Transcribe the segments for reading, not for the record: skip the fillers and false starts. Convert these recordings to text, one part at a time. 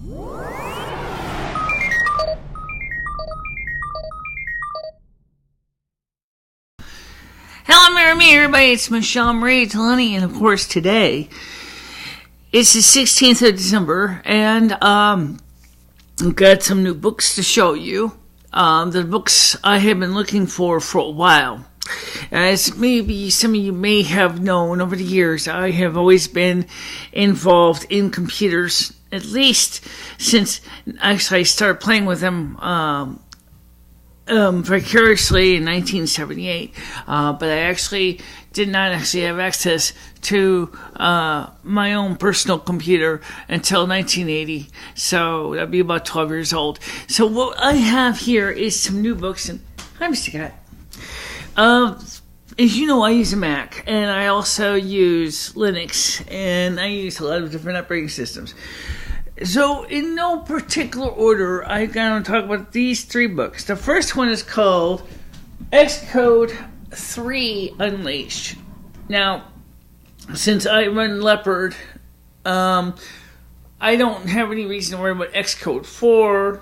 Hello, me, everybody. It's MicheleMarieDalene, and of course, today it's the 16th of December, and I've got some new books to show you. The books I have been looking for a while. As maybe some of you may have known over the years, I have always been involved in computers, at least since actually I started playing with them vicariously in 1978, but I actually did not actually have access to my own personal computer until 1980, so that'd be about 12 years old. So what I have here is some new books, and hi, Mr. Cat. As you know, I use a Mac, and I also use Linux, and I use a lot of different operating systems. So, in no particular order, I'm going to talk about these three books. The first one is called Xcode 3 Unleashed. Now, since I run Leopard, I don't have any reason to worry about Xcode 4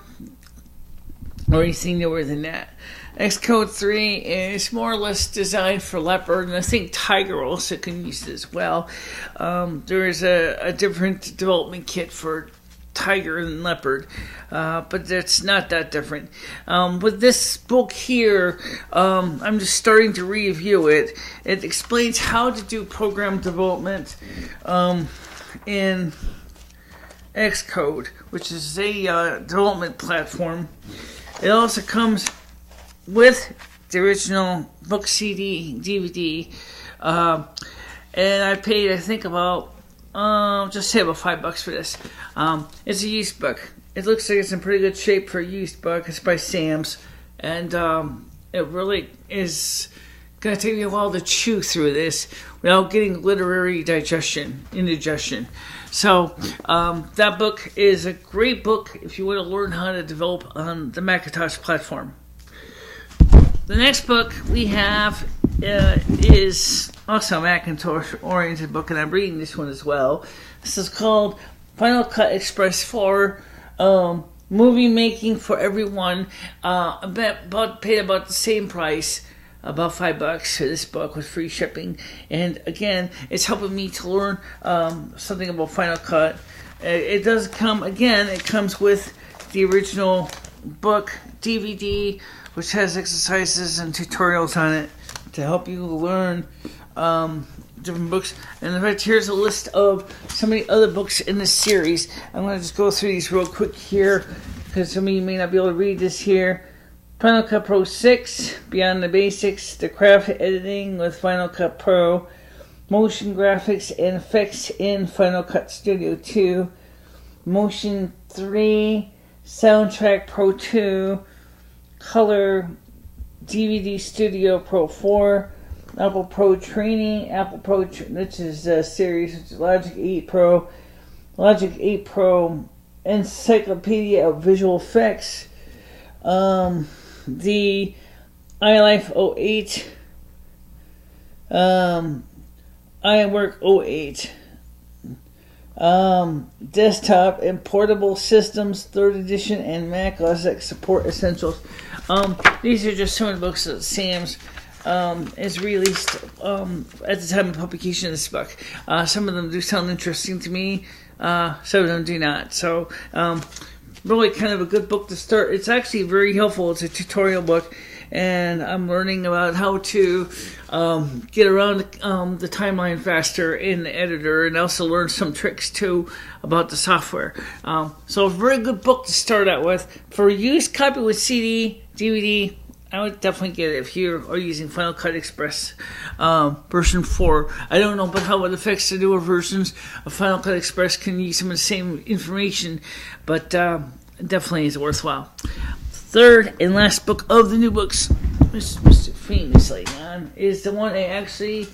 or anything newer than that. Xcode 3 is more or less designed for Leopard, and I think Tiger also can use it as well. There is a different development kit for Tiger and Leopard, but it's not that different. With this book here, I'm just starting to review it. It explains how to do program development in Xcode, which is a development platform. It also comes with the original book CD, DVD, and I paid, I think, about just say about $5 for this. It's a used book. It looks like it's in pretty good shape for a used book. It's by Sam's, and it really is going to take me a while to chew through this without getting literary indigestion. So that book is a great book if you want to learn how to develop on the Macintosh platform. The next book we have is also a Macintosh-oriented book, and I'm reading this one as well. This is called Final Cut Express 4, Movie Making for Everyone. Paid about the same price, about $5 for this book with free shipping. And again, it's helping me to learn something about Final Cut. It does come, again, it comes with the original book, DVD, which has exercises and tutorials on it to help you learn different books. And in fact, here's a list of some of the other books in this series. I'm going to just go through these real quick here, because some of you may not be able to read this here. Final Cut Pro 6, Beyond the Basics, the craft editing with Final Cut Pro, motion graphics and effects in Final Cut Studio 2, Motion 3, Soundtrack Pro 2, Color DVD Studio Pro 4, Apple Pro Training, Apple Pro, which is a series, which is Logic 8 Pro, Logic 8 Pro Encyclopedia of Visual Effects, the iLife 08, iWork 08, desktop and portable systems 3rd edition, and Mac OS X support essentials. These are just some of the books that Sam's is released at the time of publication of this book. Some of them do sound interesting to me, some of them do not. So really kind of a good book to start. It's actually very helpful. It's a tutorial book, and I'm learning about how to get around the timeline faster in the editor, and also learn some tricks too about the software. So a very good book to start out with. For a used copy with CD, DVD, I would definitely get it if you are using Final Cut Express version 4. I don't know about how it affects the newer versions of Final Cut Express can use some of the same information, but definitely is worthwhile. Third and last book of the new books, Mr. Famously on, is the one I actually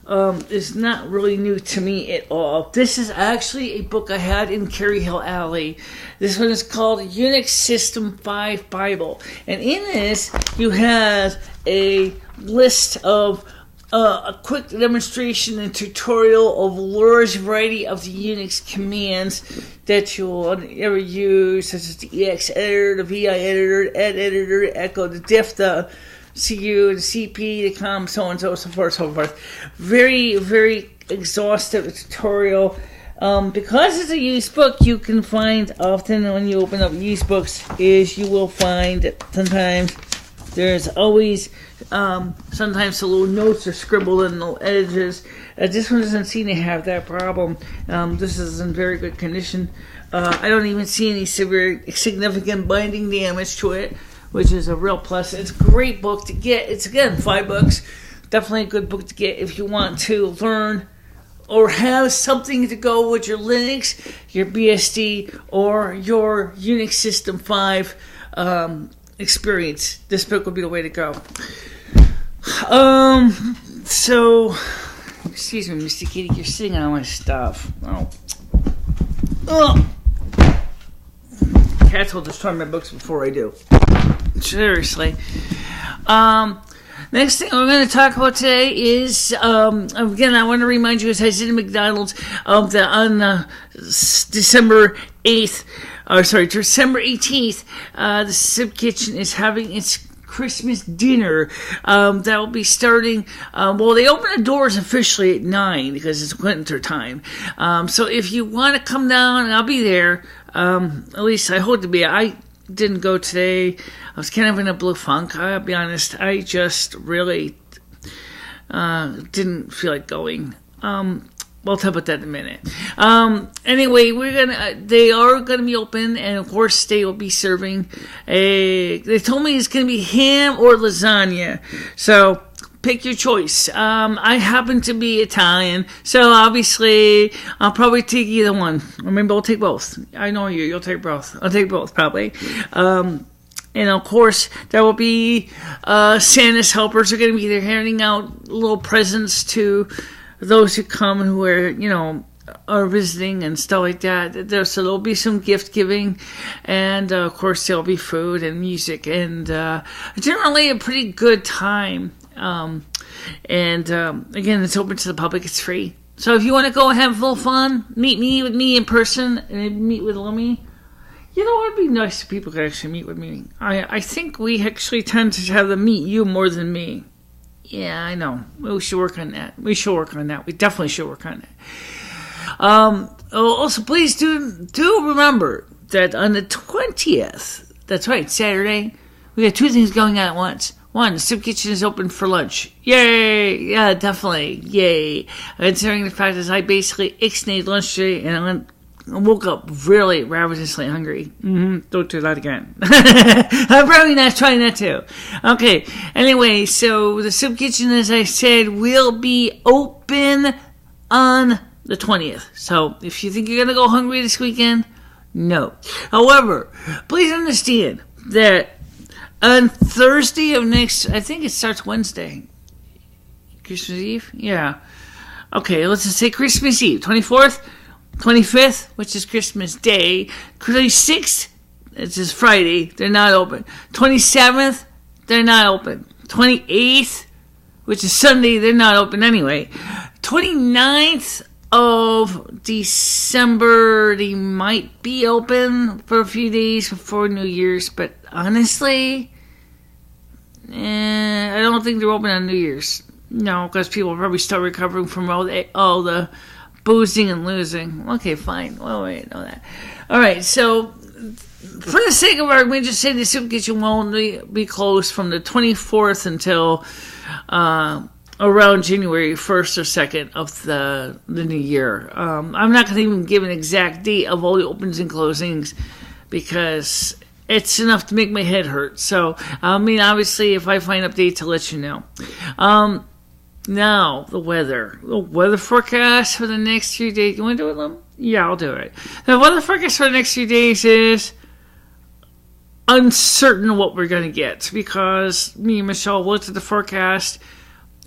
is not really new to me at all. This is actually a book I had in Carey Hill Alley. This one is called Unix System 5 Bible. And in this, you have a list of a quick demonstration and tutorial of a large variety of the Unix commands that you'll ever use, such as the EX editor, the VI editor, the ed editor, the echo, the diff, the CU, the CP, the com, so on and so forth, so forth. Very, very exhaustive tutorial. Because it's a used book, you can find often when you open up used books is you will find that sometimes there's always sometimes the little notes are scribbled in the edges. This one doesn't seem to have that problem. This is in very good condition. I don't even see any significant binding damage to it, which is a real plus. It's a great book to get. It's, again, $5. Definitely a good book to get if you want to learn or have something to go with your Linux, your BSD, or your Unix System 5 experience. This book would be the way to go. So, excuse me, Mr. Kitty, you're sitting on my stuff. Oh. Cats will destroy my books before I do. Seriously. Next thing we're going to talk about today is, again, I want to remind you, as I did at McDonald's, that on December 18th, the Soup Kitchen is having its Christmas dinner. That will be starting, they open the doors officially at 9 because it's winter time. So if you want to come down, I'll be there. At least I hope to be. I didn't go today. I was kind of in a blue funk. I'll be honest. I just really didn't feel like going. We'll talk about that in a minute. Anyway, they are gonna be open, and of course they will be serving they told me it's gonna be ham or lasagna. So pick your choice. I happen to be Italian, so obviously I'll probably take either one. Or maybe I'll take both. I know you'll take both. I'll take both, probably. And of course, there will be Santa's helpers are going to be there handing out little presents to those who come and who are visiting and stuff like that. So there'll be some gift giving, and of course there'll be food and music, and generally a pretty good time. Again, it's open to the public. It's free. So if you want to go have a little fun, meet me in person, and meet with Lummy. You know, it'd be nice if people could actually meet with me. I think we actually tend to have them meet you more than me. Yeah, I know. We should work on that. We definitely should work on that. Also, please do remember that on the 20th, that's right, Saturday, we got two things going on at once. One, the Soup Kitchen is open for lunch. Yay! Yeah, definitely. Yay. Considering the fact that I basically ixnayed lunch today and I woke up really ravenously hungry. Don't do that again. I'm probably not trying that too. Okay. Anyway, so the Soup Kitchen, as I said, will be open on the 20th. So if you think you're going to go hungry this weekend, no. However, please understand that on Thursday of next, I think it starts Wednesday. Christmas Eve? Yeah. Okay, let's just say Christmas Eve. 24th, 25th, which is Christmas Day. 26th, which is Friday, they're not open. 27th, they're not open. 28th, which is Sunday, they're not open anyway. 29th of December, they might be open for a few days before New Year's, but honestly, I don't think they're open on New Year's. No, because people will probably start recovering from all the boozing and losing. Okay, fine. Well, wait, know that. All right, so for the sake of argument, just say the Soup Kitchen won't be closed from the 24th until around January 1st or 2nd of the new year. I'm not going to even give an exact date of all the opens and closings because it's enough to make my head hurt. So, I mean, obviously, if I find updates, I'll let you know. Now, the weather. The weather forecast for the next few days. You want to do it, Lum? Yeah, I'll do it. The weather forecast for the next few days is uncertain what we're going to get because me and Michelle looked at the forecast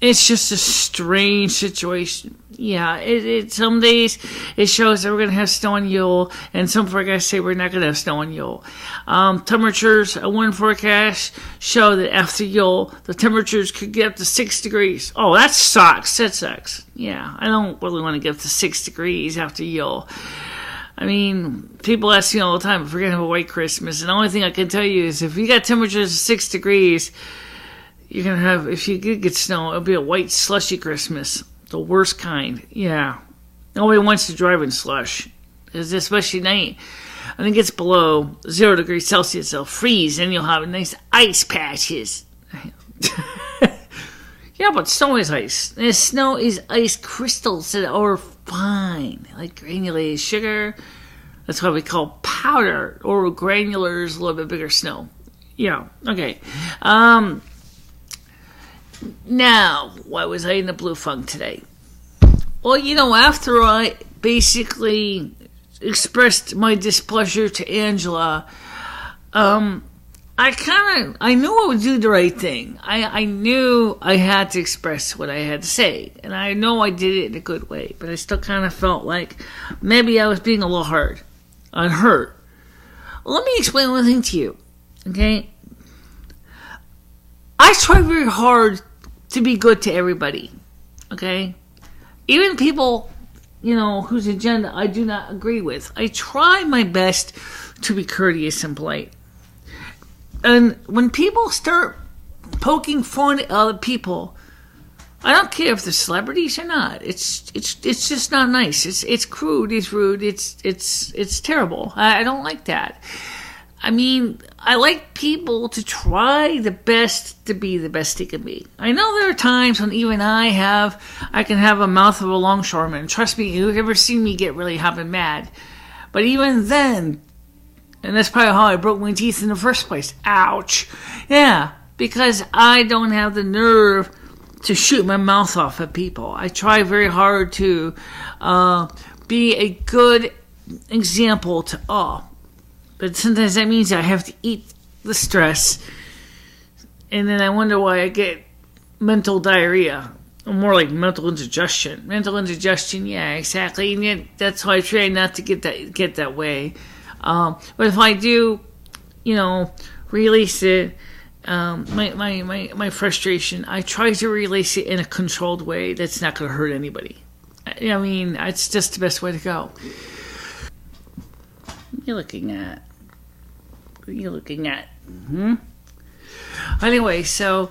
it's just a strange situation. Yeah, some days it shows that we're going to have snow on Yule, and some forecasts say we're not going to have snow on Yule. Temperatures, one forecast show that after Yule, the temperatures could get up to 6 degrees. Oh, that sucks. That sucks. Yeah, I don't really want to get up to 6 degrees after Yule. I mean, people ask me all the time if we're going to have a white Christmas, and the only thing I can tell you is if you got temperatures of 6 degrees, you're going to have, if you get snow, it'll be a white slushy Christmas. The worst kind. Yeah. Nobody wants to drive in slush. Especially night. When it gets below 0 degrees Celsius, it'll freeze and you'll have nice ice patches. Yeah, but snow is ice. And snow is ice crystals that are fine. Like granulated sugar. That's why we call powder. Or granular is a little bit bigger snow. Yeah. Okay. Now, why was I in the blue funk today? Well, after I basically expressed my displeasure to Angela, I knew I would do the right thing. I knew I had to express what I had to say, and I know I did it in a good way, but I still kind of felt like maybe I was being a little hard on her. Well, let me explain one thing to you, okay? I try very hard to be good to everybody, okay? Even people, whose agenda I do not agree with. I try my best to be courteous and polite. And when people start poking fun at other people, I don't care if they're celebrities or not. It's just not nice. It's crude. It's rude. It's terrible. I don't like that. I mean, I like people to try the best to be the best they can be. I know there are times when even I can have a mouth of a longshoreman. Trust me, you've ever seen me get really hot and mad. But even then, and that's probably how I broke my teeth in the first place. Ouch. Yeah, because I don't have the nerve to shoot my mouth off at people. I try very hard to be a good example to all. But sometimes that means I have to eat the stress. And then I wonder why I get mental diarrhea. Or more like mental indigestion. Mental indigestion, yeah, exactly. And yet that's why I try not to get that way. But if I do, release it, my frustration, I try to release it in a controlled way that's not going to hurt anybody. I mean, it's just the best way to go. What are you looking at? Mm-hmm. Anyway, so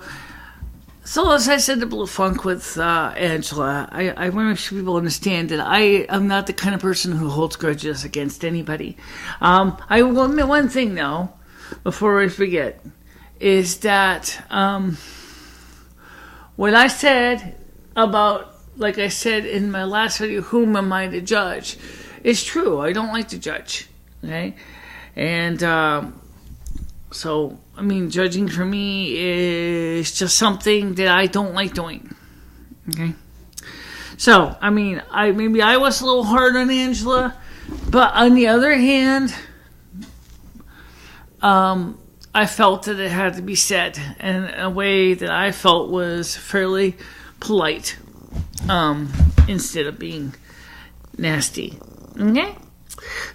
as I said, the blue funk with Angela, I want to make sure people understand that I am not the kind of person who holds grudges against anybody. I will admit one thing, though, before I forget, is that what I said about, like I said in my last video, whom am I to judge, is true. I don't like to judge. Okay, and so I mean, judging for me is just something that I don't like doing. Okay, so I mean, maybe I was a little hard on Angela, but on the other hand, I felt that it had to be said in a way that I felt was fairly polite, instead of being nasty. Okay.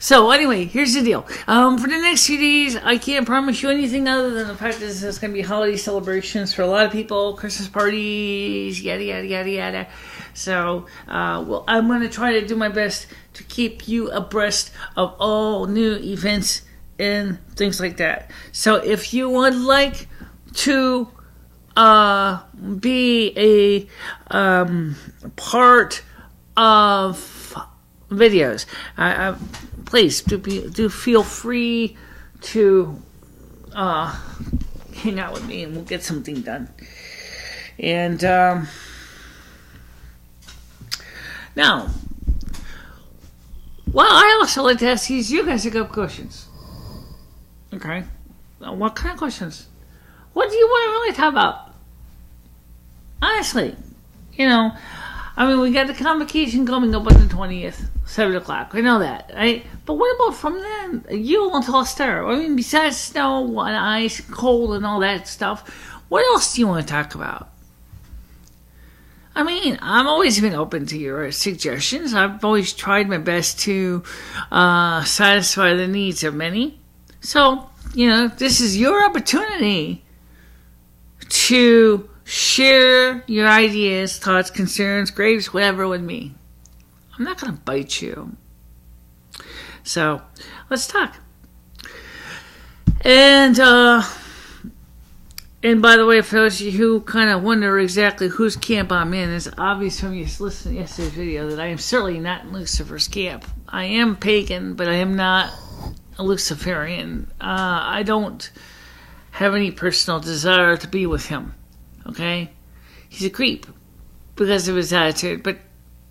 So anyway, here's the deal. For the next few days, I can't promise you anything other than the fact that there's going to be holiday celebrations for a lot of people, Christmas parties, yada, yada, yada, yada. So, I'm going to try to do my best to keep you abreast of all new events and things like that. So if you would like to be a part of videos, please do feel free to hang out with me and we'll get something done. And now, I also like to ask you guys a couple questions. Okay, what kind of questions? What do you want to really talk about? Honestly, I mean, we got the convocation coming up on the 20th, 7 o'clock. I know that, right? But what about from then? Yule until Star. I mean, besides snow and ice, cold, and all that stuff, what else do you want to talk about? I mean, I've always been open to your suggestions. I've always tried my best to satisfy the needs of many. So, this is your opportunity to share your ideas, thoughts, concerns, grapes, whatever with me. I'm not going to bite you. So, let's talk. And by the way, for those of you who kind of wonder exactly whose camp I'm in, it's obvious from you listening to yesterday's video that I am certainly not in Lucifer's camp. I am pagan, but I am not a Luciferian. I don't have any personal desire to be with him. Okay? He's a creep because of his attitude. But,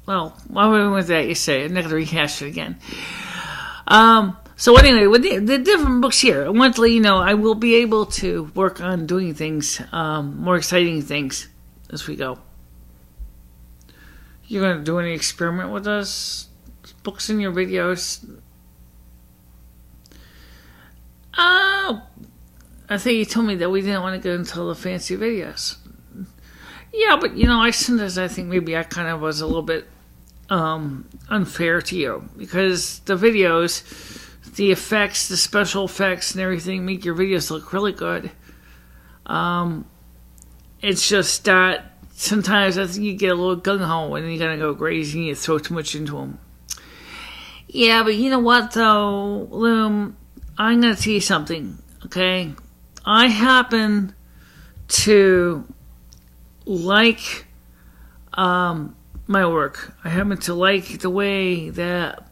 well, while we went with that, you say, I'm not going to rehash it again. So anyway, with the different books here, I want to let you know I will be able to work on doing things, more exciting things as we go. You're going to do any experiment with us? Books in your videos? Oh, I think you told me that we didn't want to go into the fancy videos. Yeah, but sometimes I think maybe I kind of was a little bit unfair to you because the videos, the effects, the special effects and everything make your videos look really good. It's just that sometimes I think you get a little gung-ho and you're going to go crazy and you throw too much into them. Yeah, but you know what though, Loom? I'm going to tell you something, okay? I happen to like my work. I happen to like the way that,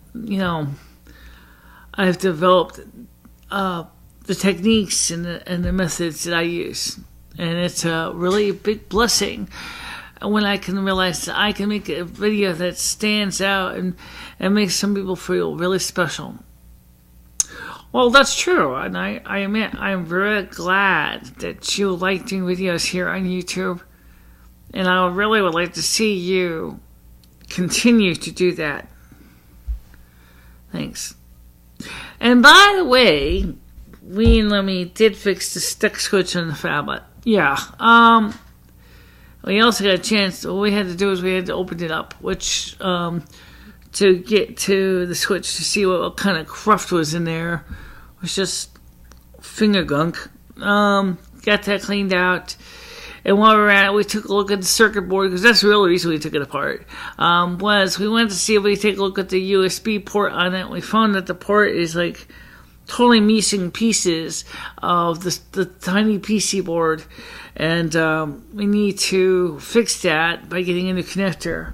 I've developed the techniques and the methods that I use. And it's a really big blessing when I can realize that I can make a video that stands out and makes some people feel really special. Well, that's true, and I admit I'm very glad that you like doing videos here on YouTube, and I really would like to see you continue to do that. Thanks. And by the way, we and Lemmy did fix the stick switch on the phablet. Yeah. We also got a chance. What we had to do is we had to open it up, which to get to the switch to see what kind of cruft was in there was just finger gunk. Got that cleaned out. And while we were at it, we took a look at the circuit board, because that's the real reason we took it apart, was we wanted to see if we could take a look at the USB port on it. We found that the port is like totally missing pieces of the tiny PC board, and we need to fix that by getting a new connector.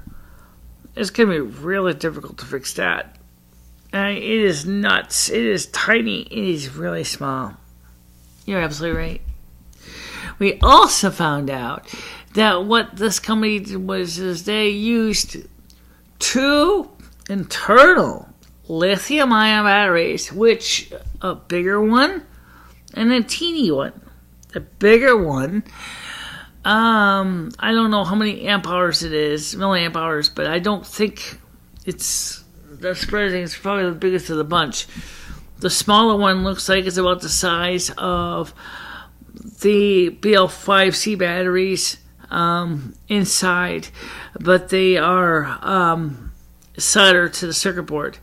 It's going to be really difficult to fix that. It is nuts. It is tiny. It is really small. You're absolutely right. We also found out that what this company did was they used 2 internal lithium-ion batteries, which a bigger one and a teeny one. The bigger one, I don't know how many amp hours it is, milliamp hours, but I don't think it's that surprising. It's probably the biggest of the bunch. The smaller one looks like it's about the size of the BL5C batteries inside, but they are soldered to the circuit board.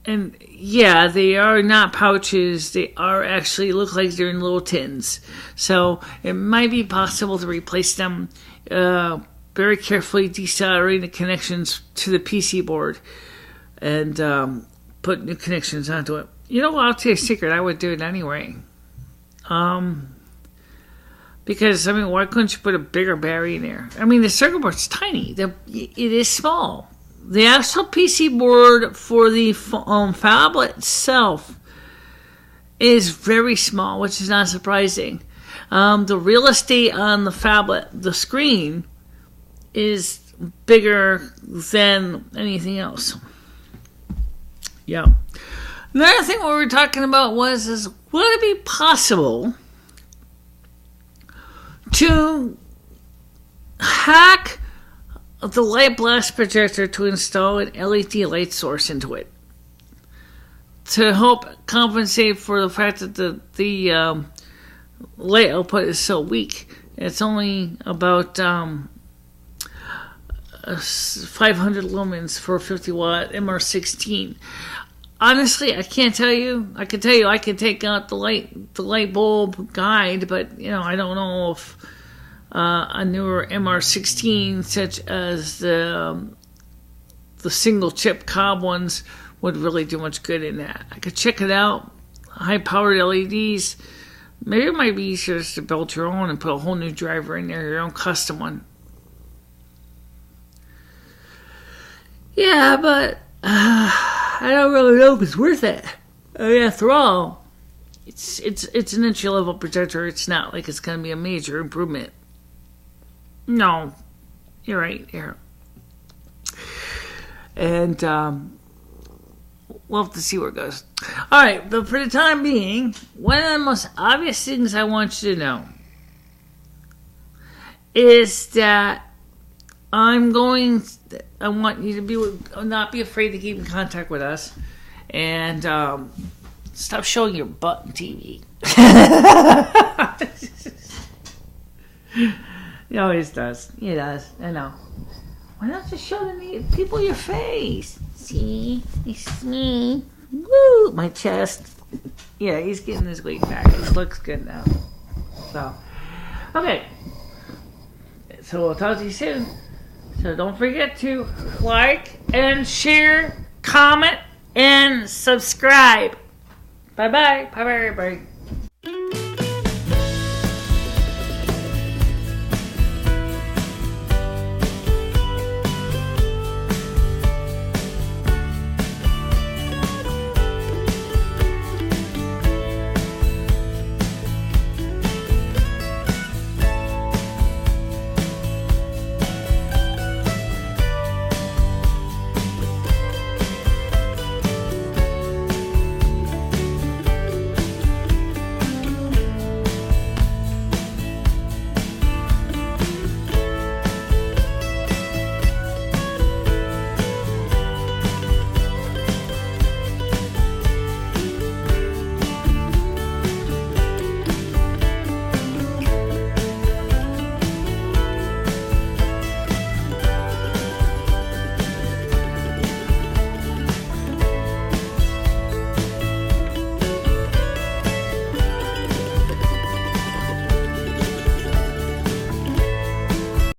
And yeah, they are not pouches. They are actually look like they're in little tins. So it might be possible to replace them, very carefully desoldering the connections to the PC board and put new connections onto it. You know what? I'll tell you a secret. I would do it anyway. Because, why couldn't you put a bigger battery in there? The circuit board's tiny. It is small. The actual PC board for the phablet itself is very small, which is not surprising. The real estate on the phablet, the screen, is bigger than anything else. Yeah. Another thing we were talking about would it be possible to hack the light blast projector to install an LED light source into it to help compensate for the fact that the light output is so weak? It's only about 500 lumens for a 50 watt MR16. Honestly, I can't tell you. I can tell you I can take out the light bulb guide, but I don't know if a newer MR16, such as the single chip cob ones, would really do much good in that. I could check it out. High powered LEDs. Maybe it might be easier just to build your own and put a whole new driver in there, your own custom one. Yeah, but I don't really know if it's worth it. I mean, after all, it's an entry level protector. It's not like it's going to be a major improvement. No, you're right. Here, and we'll have to see where it goes. All right, but for the time being, one of the most obvious things I want you to know is that I want you to not be afraid to keep in contact with us, and stop showing your butt on TV. He always does. He does. I know. Why not just show the people your face? See? It's me. Woo! My chest. Yeah, he's getting his weight back. It looks good now. So, okay. So we'll talk to you soon. So don't forget to like and share, comment, and subscribe. Bye-bye. Bye-bye, everybody.